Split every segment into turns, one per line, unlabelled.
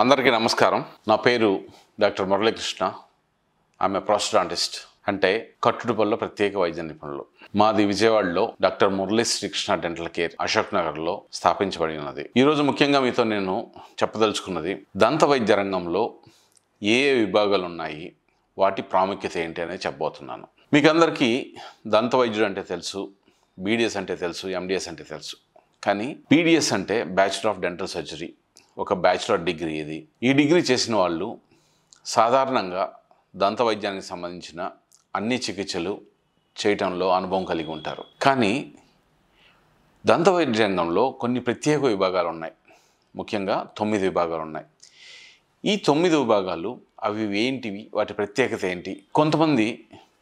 అందరికీ నమస్కారం. నా పేరు డాక్టర్ మురళీకృష్ణ. ఆమె ప్రోస్టడాంటిస్ట్, అంటే కట్టుడుపల్ల ప్రత్యేక వైద్య నిపుణులు. మాది విజయవాడలో doctor Murali Srikrishna dental care Ashok నగర్లో స్థాపించబడి ఉన్నది. ఈరోజు ముఖ్యంగా మీతో నేను చెప్పదలుచుకున్నది దంత వైద్య రంగంలో ఏ ఏ విభాగాలు ఉన్నాయి, వాటి ప్రాముఖ్యత ఏంటి అనేది చెప్పబోతున్నాను. మీకు అందరికీ దంత వైద్యుడు అంటే తెలుసు, బీడీఎస్ అంటే తెలుసు, ఎండిఎస్ అంటే తెలుసు. కానీ బీడీఎస్ అంటే బ్యాచులర్ ఆఫ్ డెంటల్ సర్జరీ, ఒక బ్యాచులర్ డిగ్రీ. ఇది ఈ డిగ్రీ చేసిన వాళ్ళు సాధారణంగా దంత వైద్యానికి సంబంధించిన అన్ని చికిత్సలు చేయటంలో అనుభవం కలిగి ఉంటారు. కానీ దంత వైద్య రంగంలో కొన్ని ప్రత్యేక విభాగాలు ఉన్నాయి. ముఖ్యంగా 9 విభాగాలు ఉన్నాయి. ఈ 9 విభాగాలు అవి ఏంటివి, వాటి ప్రత్యేకత ఏంటి? కొంతమంది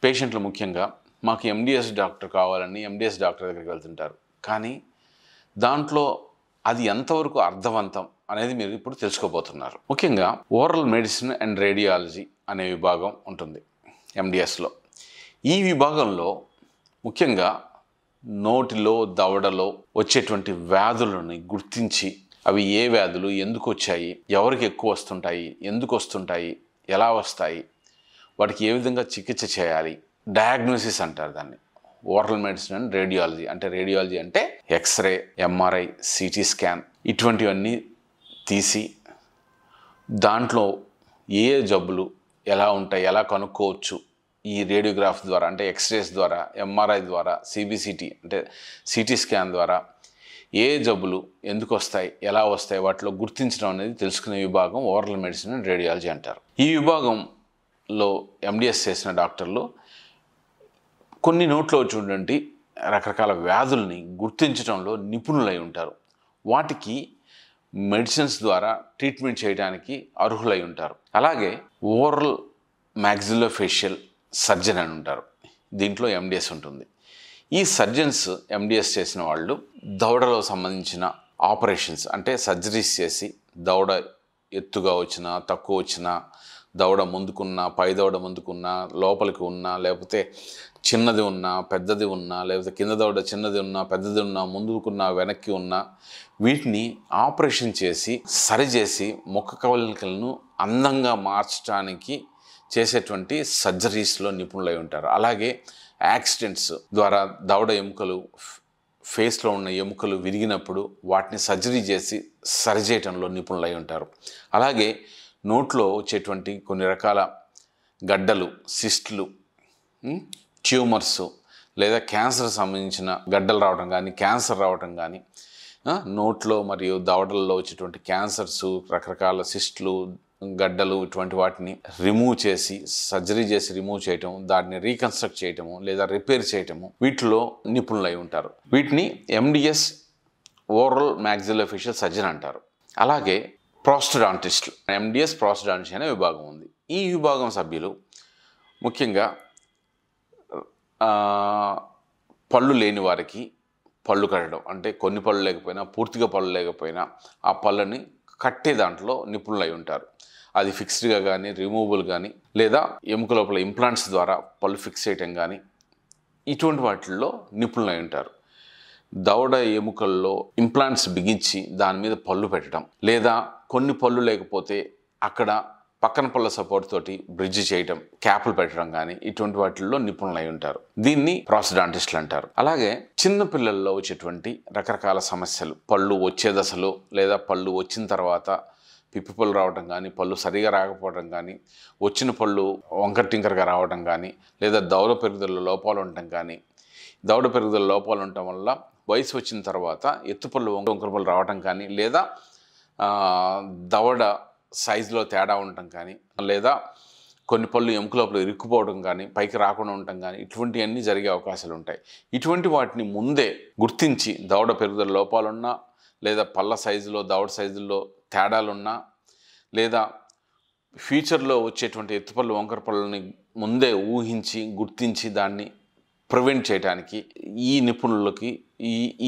పేషెంట్లు ముఖ్యంగా మాకు ఎండిఎస్ డాక్టర్ కావాలని ఎండిఎస్ డాక్టర్ దగ్గరికి వెళ్తుంటారు. కానీ దాంట్లో అది ఎంతవరకు అర్థవంతం అనేది మీరు ఇప్పుడు తెలుసుకోబోతున్నారు. ముఖ్యంగా ఓరల్ మెడిసిన్ అండ్ రేడియాలజీ అనే విభాగం ఉంటుంది ఎండిఎస్లో. ఈ విభాగంలో ముఖ్యంగా నోటిలో, దవడలో వచ్చేటువంటి వ్యాధులని గుర్తించి అవి ఏ వ్యాధులు, ఎందుకు వచ్చాయి, ఎవరికి ఎక్కువ వస్తుంటాయి, ఎందుకు వస్తుంటాయి, ఎలా వస్తాయి, వాటికి ఏ విధంగా చికిత్స చేయాలి, డయాగ్నోసిస్ అంటారు దాన్ని. ఓరల్ మెడిసిన్ అండ్ రేడియాలజీ అంటే, రేడియాలజీ అంటే ఎక్స్రే, ఎంఆర్ఐ, సిటీ స్కాన్ ఇటువంటివన్నీ తీసి దాంట్లో ఏ జబ్బులు ఎలా ఉంటాయి, ఎలా కనుక్కోవచ్చు ఈ రేడియోగ్రాఫ్ ద్వారా, అంటే ఎక్స్రేస్ ద్వారా, ఎంఆర్ఐ ద్వారా, సిబిసిటీ అంటే సిటీ స్కాన్ ద్వారా ఏ జబ్బులు ఎందుకు వస్తాయి, ఎలా వస్తాయి, వాటిలో గుర్తించడం అనేది తెలుసుకునే విభాగం ఓరల్ మెడిసిన్ అండ్ రేడియాలజీ అంటారు. ఈ విభాగంలో ఎండిఎస్ చేసిన డాక్టర్లు కొన్ని నోట్లో చూడండి రకరకాల వ్యాధుల్ని గుర్తించడంలో నిపుణులై ఉంటారు. వాటికి మెడిసిన్స్ ద్వారా ట్రీట్మెంట్ చేయడానికి అర్హులై ఉంటారు. అలాగే ఓరల్ మ్యాక్సిలోఫేషియల్ సర్జన్ అని ఉంటారు. దీంట్లో ఎండిఎస్ ఉంటుంది. ఈ సర్జన్స్ ఎండిఎస్ చేసిన వాళ్ళు దవడలో సంబంధించిన ఆపరేషన్స్ అంటే సర్జరీస్ చేసి దవడ ఎత్తుగా వచ్చినా, తక్కువ వచ్చినా, దవడ ముందుకున్నా, పై దవడ ముందుకున్నా, లోపలికి ఉన్నా, లేకపోతే చిన్నది ఉన్నా, పెద్దది ఉన్నా, లేకపోతే కింద దవడ చిన్నది ఉన్నా, పెద్దది ఉన్నా, ముందుకున్నా, వెనక్కి ఉన్నా, వీటిని ఆపరేషన్ చేసి సరిచేసి ముఖ కవళికలను అందంగా మార్చడానికి చేసేటువంటి సర్జరీస్లో నిపుణులై ఉంటారు. అలాగే యాక్సిడెంట్స్ ద్వారా దవడ ఎముకలు, ఫేస్లో ఉన్న ఎముకలు విరిగినప్పుడు వాటిని సర్జరీ చేసి సరిచేయటంలో నిపుణులై ఉంటారు. అలాగే నోట్లో వచ్చేటువంటి కొన్ని రకాల గడ్డలు, సిస్టులు, ట్యూమర్స్ లేదా క్యాన్సర్ సంబంధించిన గడ్డలు రావడం కానీ, క్యాన్సర్ రావడం కానీ, నోట్లో మరియు దవడల్లో వచ్చేటువంటి క్యాన్సర్స్, రకరకాల సిస్టులు, గడ్డలు, ఇటువంటి వాటిని రిమూవ్ చేసి సర్జరీ చేసి రిమూవ్ చేయటం, దాన్ని రీకన్స్ట్రక్ట్ చేయటము లేదా రిపేర్ చేయటము, వీటిలో నిపుణులై ఉంటారు. వీటిని ఎండిఎస్ ఓరల్ మ్యాక్సిలోఫేషియల్ సర్జన్ అంటారు. అలాగే ప్రోస్టడాంటిస్టులు, ఎండిఎస్ ప్రోస్టడాంటిస్ట్ అనే విభాగం ఉంది. ఈ విభాగం సభ్యులు ముఖ్యంగా పళ్ళు లేని వారికి పళ్ళు కట్టడం, అంటే కొన్ని పళ్ళు లేకపోయినా, పూర్తిగా పళ్ళు లేకపోయినా ఆ పళ్ళని కట్టే దాంట్లో నిపుణులై ఉంటారు. అది ఫిక్స్డ్గా కానీ, రిమూవబుల్ కానీ, లేదా ఎముక లోపల ఇంప్లాంట్స్ ద్వారా పళ్ళు ఫిక్స్ చేయటం కానీ, ఇటువంటి వాటిల్లో నిపుణులై ఉంటారు. దవడ ఎముకల్లో ఇంప్లాంట్స్ బిగించి దాని మీద పళ్ళు పెట్టడం, లేదా కొన్ని పళ్ళు లేకపోతే అక్కడ పక్కన పళ్ళ సపోర్ట్ తోటి బ్రిడ్జ్ చేయటం, క్యాప్లు పెట్టడం కానీ, ఇటువంటి వాటిల్లో నిపుణులై ఉంటారు. దీన్ని ప్రోస్టడాంటిస్టులు అంటారు. అలాగే చిన్న పిల్లల్లో వచ్చేటువంటి రకరకాల సమస్యలు, పళ్ళు వచ్చే దశలో లేదా పళ్ళు వచ్చిన తర్వాత పిప్పి పళ్ళు రావడం కానీ, పళ్ళు సరిగా రాకపోవడం కానీ, వచ్చిన పళ్ళు వంకర టింకరగా రావడం కానీ, లేదా దవడ పెరుగుదల లోపాలు ఉండటం కానీ, దవడ పెరుగుదల లోపాలు ఉండటం వల్ల వయసు వచ్చిన తర్వాత ఎత్తుపళ్ళు, వంకర పళ్ళు రావడం కానీ, లేదా దవడ సైజులో తేడా ఉండటం కానీ, లేదా కొన్ని పళ్ళు ఎముక లోపల ఇరుక్కుపోవడం కానీ, పైకి రాకుండా ఉండటం కానీ, ఇటువంటివన్నీ జరిగే అవకాశాలు ఉంటాయి. ఇటువంటి వాటిని ముందే గుర్తించి దవడ పెరుగుదల లోపాలున్నా, లేదా పళ్ళ సైజులో, దవడ సైజుల్లో తేడాలున్నా, లేదా ఫ్యూచర్లో వచ్చేటువంటి ఎత్తుపళ్ళు, వంకర పళ్ళని ముందే ఊహించి గుర్తించి దాన్ని ప్రివెంట్ చేయడానికి ఈ నిపుణులకి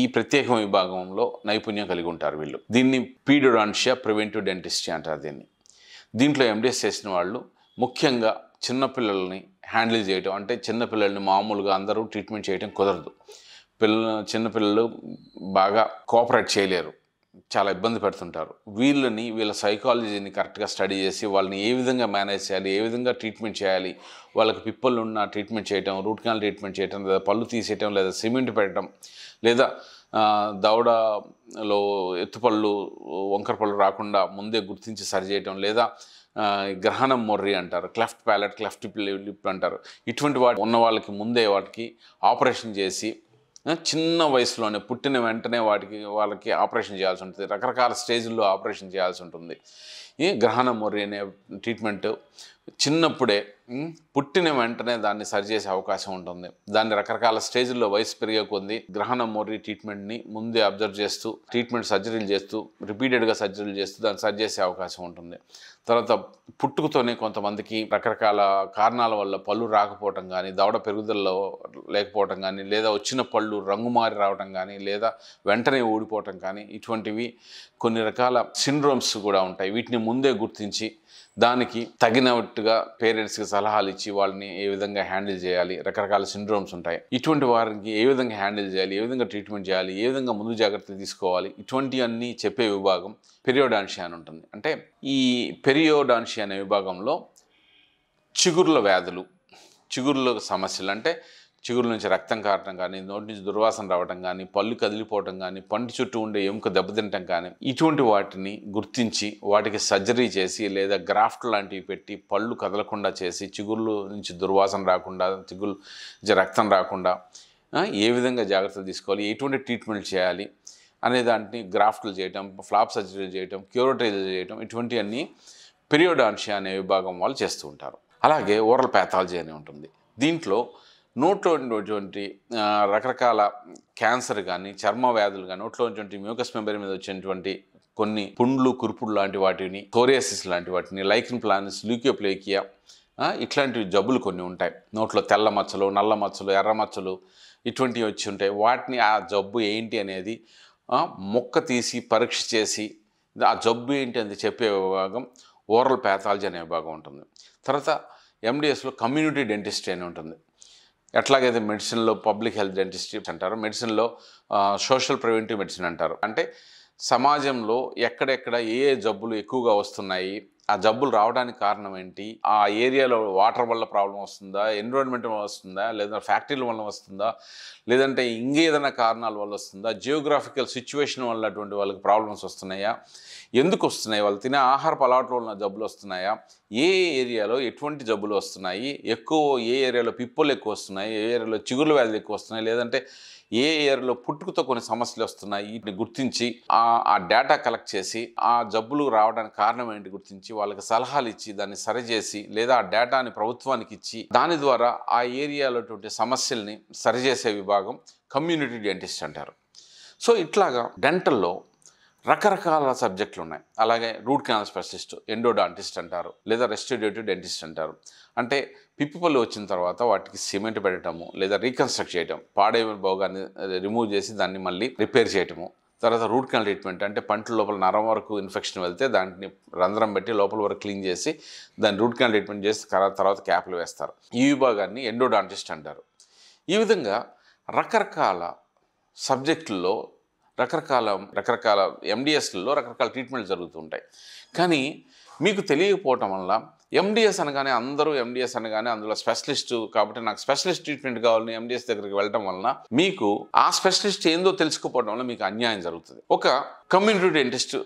ఈ ప్రత్యేక విభాగంలో నైపుణ్యం కలిగి ఉంటారు వీళ్ళు. దీన్ని పీడియోడాంటిస్టియా ప్రివెంటివ్ డెంటిస్ట్రీ అంటారు దీన్ని. దీంట్లో ఎండిఎస్ చేసిన వాళ్ళు ముఖ్యంగా చిన్నపిల్లల్ని హ్యాండిల్ చేయటం, అంటే చిన్నపిల్లల్ని మామూలుగా అందరూ ట్రీట్మెంట్ చేయడం కుదరదు. చిన్నపిల్లలు బాగా కోఆపరేట్ చేయలేరు. చాలా ఇబ్బంది పెడుతుంటారు. వీళ్ళ సైకాలజీని కరెక్ట్‌గా స్టడీ చేసి వాళ్ళని ఏ విధంగా మేనేజ్ చేయాలి, ఏ విధంగా ట్రీట్మెంట్ చేయాలి, వాళ్ళకి పిప్పలున్న ట్రీట్మెంట్ చేయటం, రూట్ కెనాల్ ట్రీట్మెంట్ చేయటం, లేదా పళ్ళు తీసేయటం, లేదా సిమెంట్ పెట్టడం, లేదా దవడలో ఎత్తుపళ్ళు, వంకర పళ్ళు రాకుండా ముందే గుర్తించి సరిచేయటం, లేదా గ్రహణం మొర్రి అంటారు, క్లెఫ్ట్ ప్యాలెట్, క్లెఫ్ట్ లిప్ అంటారు. ఇటువంటి వాటి ఉన్న వాళ్ళకి ముందే వాటికి ఆపరేషన్ చేసి చిన్న వయసులోనే పుట్టిన వెంటనే వాళ్ళకి ఆపరేషన్ చేయాల్సి ఉంటుంది. రకరకాల స్టేజ్ల్లో ఆపరేషన్ చేయాల్సి ఉంటుంది. ఈ గ్రహణ మొర్రి అనే ట్రీట్మెంట్ చిన్నప్పుడే పుట్టిన వెంటనే దాన్ని సరిచేసే అవకాశం ఉంటుంది. దాన్ని రకరకాల స్టేజ్ల్లో వయసు పెరిగే కొద్దీ గ్రహణ మొర్రి ట్రీట్మెంట్ని ముందే అబ్జర్వ్ చేస్తూ సర్జరీలు చేస్తూ రిపీటెడ్గా సర్జరీలు చేస్తూ దాన్ని సరిచేసే అవకాశం ఉంటుంది. తర్వాత పుట్టుకతోనే కొంతమందికి రకరకాల కారణాల వల్ల పళ్ళు రాకపోవటం కానీ, దవడ పెరుగుదలలో లేకపోవటం కానీ, లేదా వచ్చిన పళ్ళు రంగు మారి రావటం కానీ, లేదా వెంటనే ఊడిపోవటం కానీ, ఇటువంటివి కొన్ని రకాల సిండ్రోమ్స్ కూడా ఉంటాయి. వీటిని ముందే గుర్తించి దానికి తగినట్టుగా పేరెంట్స్కి సలహాలు ఇచ్చి వాళ్ళని ఏ విధంగా హ్యాండిల్ చేయాలి, రకరకాల సిండ్రోమ్స్ ఉంటాయి. ఇటువంటి వారికి ఏ విధంగా హ్యాండిల్ చేయాలి, ఏ విధంగా ట్రీట్మెంట్ చేయాలి, ఏ విధంగా ముందు జాగ్రత్తలు తీసుకోవాలి, ఇటువంటివన్నీ చెప్పే విభాగం పెరియోడాన్షియా అని ఉంటుంది. అంటే ఈ పెరియోడాన్షియా అనే విభాగంలో చిగుర్ల వ్యాధులు, చిగుర్ల సమస్యలు, అంటే చిగురు నుంచి రక్తం కారటం కానీ, నోటి నుంచి దుర్వాసన రావడం కానీ, పళ్ళు కదిలిపోవటం కానీ, పంటి చుట్టూ ఉండే ఎముక దెబ్బతింటం కానీ, ఇటువంటి వాటిని గుర్తించి వాటికి సర్జరీ చేసి లేదా గ్రాఫ్ట్ లాంటివి పెట్టి పళ్ళు కదలకుండా చేసి, చిగుర్ల నుంచి దుర్వాసన రాకుండా, చిగురు నుంచి రక్తం రాకుండా ఏ విధంగా జాగ్రత్తలు తీసుకోవాలి, ఎటువంటి ట్రీట్మెంట్ చేయాలి అనే దాంట్ని గ్రాఫ్ట్లు చేయటం, ఫ్లాప్ సర్జరీలు చేయటం, క్యూరోటైజర్ చేయటం, ఇటువంటివన్నీ పెరియోడాన్షియా అనే విభాగం వాళ్ళు చేస్తూ ఉంటారు. అలాగే ఓరల్ ప్యాథాలజీ అని ఉంటుంది. దీంట్లో నోట్లో ఉన్నటువంటి రకరకాల క్యాన్సర్ కానీ, చర్మ వ్యాధులు కానీ, నోట్లో ఉన్నటువంటి మ్యూకస్ మెంబ్రేన్ మీద వచ్చినటువంటి కొన్ని పుండ్లు, కురుపులు లాంటి వాటిని, సోరియాసిస్ లాంటి వాటిని, లైకెన్ ప్లానస్, ల్యూకోప్లేకియా, ఇట్లాంటి జబ్బులు కొన్ని ఉంటాయి. నోట్లో తెల్ల మచ్చలు, నల్ల మచ్చలు, ఎర్ర మచ్చలు ఇటువంటివి వచ్చి ఉంటాయి. వాటిని ఆ జబ్బు ఏంటి అనేది మొక్క తీసి పరీక్ష చేసి ఆ జబ్బు ఏంటి అని చెప్పే విభాగం ఓరల్ ప్యాథాలజీ అనే విభాగం ఉంటుంది. తర్వాత ఎండిఎస్లో కమ్యూనిటీ డెంటిస్ట్రీ అని ఉంటుంది. ఎట్లాగైతే మెడిసిన్లో పబ్లిక్ హెల్త్ డెంటిస్ట్రీ అంటారు, మెడిసిన్లో సోషల్ ప్రివెంటివ్ మెడిసిన్ అంటారు. అంటే సమాజంలో ఎక్కడెక్కడ ఏ జబ్బులు ఎక్కువగా వస్తున్నాయి, ఆ జబ్బులు రావడానికి కారణం ఏంటి, ఆ ఏరియాలో వాటర్ వల్ల ప్రాబ్లం వస్తుందా, ఎన్విరాన్మెంట్ వల్ల వస్తుందా, లేదా ఫ్యాక్టరీల వల్ల వస్తుందా, లేదంటే ఇంకేదైనా కారణాల వల్ల వస్తుందా, జియోగ్రాఫికల్ సిచ్యువేషన్ వల్ల అటువంటి వాళ్ళకి ప్రాబ్లమ్స్ వస్తున్నాయా, ఎందుకు వస్తున్నాయి, వాళ్ళు తినే ఆహారపు అలవాట్ల వల్ల జబ్బులు వస్తున్నాయా, ఏ ఏరియాలో ఎటువంటి జబ్బులు వస్తున్నాయి, ఏ ఏరియాలో పిప్పలు ఎక్కువ వస్తున్నాయి, ఏ ఏరియాలో చిగుర్ల వ్యాధులు ఎక్కువ వస్తున్నాయి, లేదంటే ఏ ఏరియాలో పుట్టుకతో కొన్ని సమస్యలు వస్తున్నాయి, వీటిని గుర్తించి ఆ డేటా కలెక్ట్ చేసి ఆ జబ్బులు రావడానికి కారణం ఏంటి గుర్తించి వాళ్ళకి సలహాలు ఇచ్చి దాన్ని సరిచేసి, లేదా ఆ డేటాని ప్రభుత్వానికి ఇచ్చి దాని ద్వారా ఆ ఏరియాలో సమస్యల్ని సరిచేసే విభాగం కమ్యూనిటీ డెంటిస్ట్ అంటారు. సో ఇట్లాగా డెంటల్లో రకరకాల సబ్జెక్టులు ఉన్నాయి. అలాగే రూట్ కెనాల్ స్పెషలిస్ట్, ఎండోడాంటిస్ట్ అంటారు, లేదా రెస్టారేటివ్ డెంటిస్ట్ అంటారు. అంటే పిప్పిపళ్ళు వచ్చిన తర్వాత వాటికి సిమెంట్ పెట్టడము, లేదా రీకన్స్ట్రక్ట్ చేయటం, పాడైన భాగాన్ని రిమూవ్ చేసి దాన్ని మళ్ళీ రిపేర్ చేయటము. తర్వాత రూట్ కెనాల్ ట్రీట్మెంట్, అంటే పంట లోపల నరం వరకు ఇన్ఫెక్షన్ వెళ్తే దాన్ని రంధ్రం పెట్టి లోపల వరకు క్లీన్ చేసి దాన్ని రూట్ కెనాల్ ట్రీట్మెంట్ చేసి తర్వాత క్యాప్లు వేస్తారు. ఈ విభాగాన్ని ఎండోడాంటిస్ట్ అంటారు. ఈ విధంగా రకరకాల సబ్జెక్టుల్లో రకరకాల ఎండిఎస్లలో రకరకాల ట్రీట్మెంట్లు జరుగుతూ ఉంటాయి. కానీ మీకు తెలియకపోవటం వల్ల ఎండిఎస్ అనగానే అందరూ ఎండిఎస్ అనగానే అందులో స్పెషలిస్టు కాబట్టి నాకు స్పెషలిస్ట్ ట్రీట్మెంట్ కావాలని ఎండిఎస్ దగ్గరికి వెళ్ళడం వలన మీకు ఆ స్పెషలిస్ట్ ఏందో తెలుసుకోకపోవడం వల్ల మీకు అన్యాయం జరుగుతుంది. ఒక కమ్యూనిటీ డెంటిస్ట్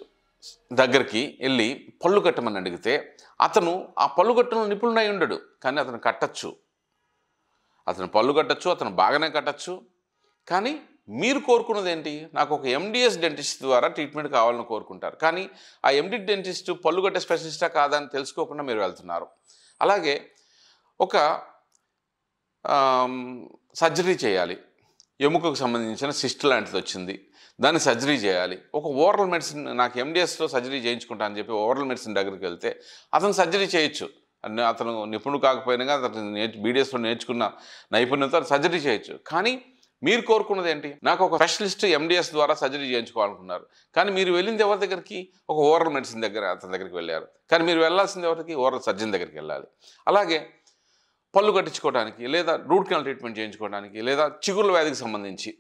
దగ్గరికి వెళ్ళి పళ్ళు కట్టమని అడిగితే అతను ఆ పళ్ళు కట్టడంలో నిపుణుడై ఉండడు, కానీ అతను కట్టచ్చు, అతను పళ్ళు కట్టచ్చు, అతను బాగానే కట్టచ్చు. కానీ మీరు కోరుకున్నది ఏంటి, నాకు ఒక ఎండిఎస్ డెంటిస్ట్ ద్వారా ట్రీట్మెంట్ కావాలని కోరుకుంటారు. కానీ ఆ ఎండి డెంటిస్ట్ పళ్ళు కట్టే స్పెషలిస్టా కాదా అని తెలుసుకోకుండా మీరు వెళ్తున్నారు. అలాగే ఒక సర్జరీ చేయాలి, ఎముకకు సంబంధించిన సిస్ట్ లాంటిది వచ్చింది, దాన్ని సర్జరీ చేయాలి. ఒక ఓరల్ మెడిసిన్, నాకు ఎండిఎస్లో సర్జరీ చేయించుకుంటా అని చెప్పి ఓరల్ మెడిసిన్ దగ్గరికి వెళ్తే అతను సర్జరీ చేయొచ్చు, అతను నిపుణుడు కాకపోయినా అతను బీడిఎస్లో నేర్చుకున్న నైపుణ్యంతో సర్జరీ చేయొచ్చు. కానీ మీరు కోరుకున్నది ఏంటి, నాకు ఒక స్పెషలిస్ట్ ఎండిఎస్ ద్వారా సర్జరీ చేయించుకోవాలనుకున్నారు. కానీ మీరు వెళ్ళింది ఎవరి దగ్గరికి, ఒక ఓరల్ మెడిసిన్ అతని దగ్గరికి వెళ్ళారు. కానీ మీరు వెళ్ళాల్సింది ఎవరికి, ఓరల్ సర్జన్ దగ్గరికి వెళ్ళాలి. అలాగే పళ్ళు కట్టించుకోవడానికి, లేదా రూట్ కెనాల్ ట్రీట్మెంట్ చేయించుకోవడానికి, లేదా చిగుర్ల వ్యాధికి సంబంధించి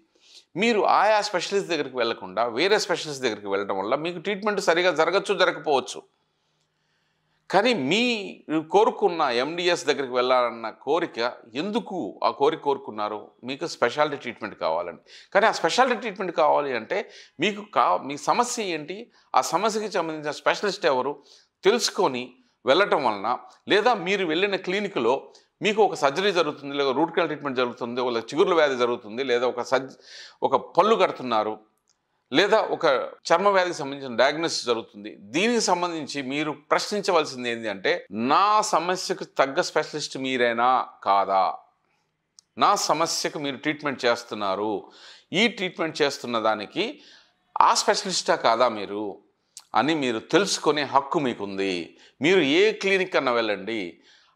మీరు ఆయా స్పెషలిస్ట్ దగ్గరికి వెళ్ళకుండా వేరే స్పెషలిస్ట్ దగ్గరికి వెళ్ళడం వల్ల మీకు ట్రీట్మెంట్ సరిగా జరగచ్చు, జరగకపోవచ్చు. కానీ మీరు కోరుకున్న ఎండిఎస్ దగ్గరికి వెళ్ళాలన్న కోరిక ఎందుకు ఆ కోరిక కోరుకున్నారు? మీకు స్పెషాలిటీ ట్రీట్మెంట్ కావాలని. కానీ ఆ స్పెషాలిటీ ట్రీట్మెంట్ కావాలి అంటే మీ సమస్య ఏంటి? ఆ సమస్యకి సంబంధించిన స్పెషలిస్ట్ ఎవరు తెలుసుకొని వెళ్ళటం వలన, లేదా మీరు వెళ్ళిన క్లినిక్లో మీకు ఒక సర్జరీ జరుగుతుంది, లేదా రూట్ కెనాల్ ట్రీట్మెంట్ జరుగుతుంది, లేదా చిగుర్ల వ్యాధి జరుగుతుంది, లేదా ఒక పళ్ళు కడుతున్నారు, లేదా ఒక చర్మ వ్యాధికి సంబంధించిన డయాగ్నోసిస్ జరుగుతుంది. దీనికి సంబంధించి మీరు ప్రశ్నించవలసింది ఏంటి అంటే, నా సమస్యకు తగ్గ స్పెషలిస్ట్ మీరేనా కాదా? నా సమస్యకు మీరు ట్రీట్మెంట్ చేస్తున్నారు, ఈ ట్రీట్మెంట్ చేస్తున్న దానికి ఆ స్పెషలిస్టా కాదా మీరు అని మీరు తెలుసుకునే హక్కు మీకుంది. మీరు ఏ క్లినిక్ అన్నా వెళ్ళండి,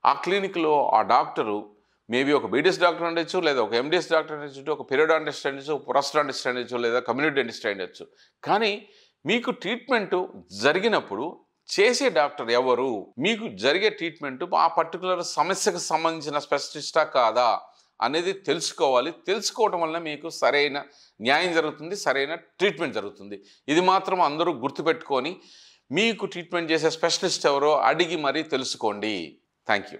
ఆ క్లినిక్లో ఆ డాక్టరు మేబీ ఒక బీడిఎస్ డాక్టర్ ఉండొచ్చు, లేదా ఒక ఎండిఎస్ డాక్టర్ ఉండొచ్చు, ఒక పీరియాడాంటిస్ట్ ఉండొచ్చు, ప్రాస్టాంటిస్ట్ ఉండొచ్చు, లేదా కమ్యూనిటీ డెంటిస్ట్ ఉండొచ్చు. కానీ మీకు ట్రీట్మెంటు జరిగినప్పుడు చేసే డాక్టర్ ఎవరు, మీకు జరిగే ట్రీట్మెంటు ఆ పర్టికులర్ సమస్యకు సంబంధించిన స్పెషలిస్టా కాదా అనేది తెలుసుకోవాలి. తెలుసుకోవటం వల్ల మీకు సరైన న్యాయం జరుగుతుంది, సరైన ట్రీట్మెంట్ జరుగుతుంది. ఇది మాత్రం అందరూ గుర్తుపెట్టుకొని మీకు ట్రీట్మెంట్ చేసే స్పెషలిస్ట్ ఎవరో అడిగి మరీ తెలుసుకోండి. Thank you.